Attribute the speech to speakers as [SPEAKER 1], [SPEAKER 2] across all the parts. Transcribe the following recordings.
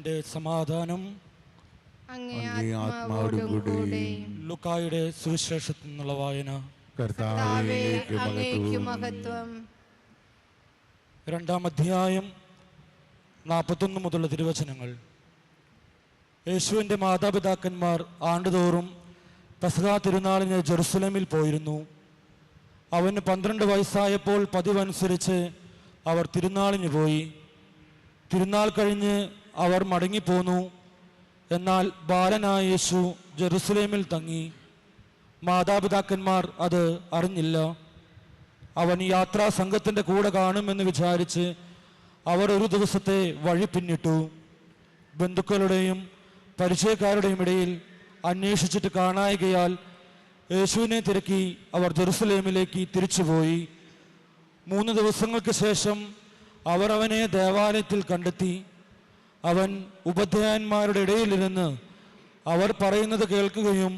[SPEAKER 1] കർത്താവിന്റെ സമാധാനം
[SPEAKER 2] അങ്ങേ ആത്മാവോടുകൂടെ.
[SPEAKER 1] ലൂക്കായുടെ സുവിശേഷത്തിൽ നിന്നുള്ള വായന.
[SPEAKER 2] കർത്താവേ, അങ്ങേക്ക് മഹത്വം.
[SPEAKER 1] 2-ാം അധ്യായം 41 മുതലുള്ള തിരുവചനങ്ങൾ. യേശുവിൻ്റെ മാതാപിതാക്കന്മാർ ആണ്ടുതോറും പെസഹ തിരുനാളിന് ജെറുസലേമിൽ പോയിരുന്നു. അവന് 12 വയസ്സായപ്പോൾ പതിവനുസരിച്ച് അവർ തിരുനാളിന് പോയി. തിരുനാൾ കഴിഞ്ഞ് അവർ മടങ്ങിപ്പോന്നു. എന്നാൽ ബാലനായ യേശു ജെറുസലേമിൽ തങ്ങി. മാതാപിതാക്കന്മാർ അത് അറിഞ്ഞില്ല. അവൻ യാത്രാ സംഘത്തിൻ്റെ കൂടെ കാണുമെന്ന് വിചാരിച്ച് അവർ ഒരു ദിവസത്തെ വഴി പിന്നിട്ടു. ബന്ധുക്കളുടെയും പരിചയക്കാരുടെയും ഇടയിൽ അന്വേഷിച്ചിട്ട് കാണായികയാൽ യേശുവിനെ തിരക്കി അവർ ജെറുസലേമിലേക്ക് തിരിച്ചുപോയി. 3 ദിവസങ്ങൾക്ക് ശേഷം അവർ അവനെ ദേവാലയത്തിൽ കണ്ടെത്തി. അവൻ ഉപധ്യായന്മാരുടെ ഇടയിലിരുന്ന് അവർ പറയുന്നത് കേൾക്കുകയും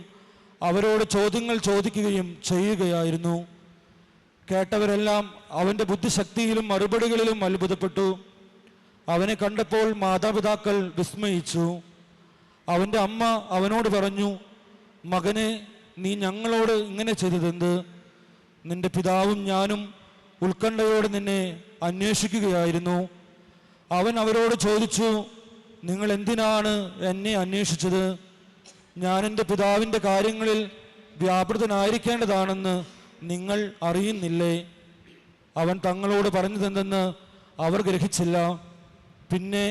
[SPEAKER 1] അവരോട് ചോദ്യങ്ങൾ ചോദിക്കുകയും ചെയ്യുകയായിരുന്നു. കേട്ടവരെല്ലാം അവൻ്റെ ബുദ്ധിശക്തിയിലും മറുപടികളിലും അത്ഭുതപ്പെട്ടു. അവനെ കണ്ടപ്പോൾ മാതാപിതാക്കൾ വിസ്മയിച്ചു. അവൻ്റെ അമ്മ അവനോട് പറഞ്ഞു, മകനെ, നീ ഞങ്ങളോട് ഇങ്ങനെ ചെയ്തതെന്ത്? നിന്റെ പിതാവും ഞാനും ഉത്കണ്ഠയോടെ നിന്നെ അന്വേഷിക്കുകയായിരുന്നു. അവൻ അവരോട് ചോദിച്ചു, നിങ്ങൾ എന്തിനാണ് എന്നെ അന്വേഷിച്ചത്? ഞാൻ എൻ്റെ പിതാവിൻ്റെ കാര്യങ്ങളിൽ വ്യാപൃതനായിരിക്കേണ്ടതാണെന്ന് നിങ്ങൾ അറിയുന്നില്ലേ? അവൻ തങ്ങളോട് പറഞ്ഞതെന്തെന്ന് അവർ ഗ്രഹിച്ചില്ല. പിന്നെ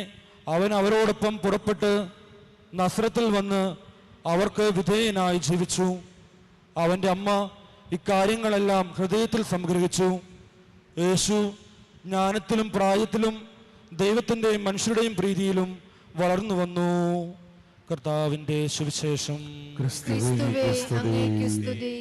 [SPEAKER 1] അവൻ അവരോടൊപ്പം പുറപ്പെട്ട് നസ്രത്തിൽ വന്ന് അവർക്ക് വിധേയനായി ജീവിച്ചു. അവൻ്റെ അമ്മ ഇക്കാര്യങ്ങളെല്ലാം ഹൃദയത്തിൽ സംഗ്രഹിച്ചു. യേശു ജ്ഞാനത്തിലും പ്രായത്തിലും ദൈവത്തിൻ്റെയും മനുഷ്യരുടെയും പ്രീതിയിലും വളർന്നു വന്നു. കർത്താവിൻ്റെ സുവിശേഷം.
[SPEAKER 2] ക്രിസ്തുവേ, അങ്ങേക്ക് സ്തുതി.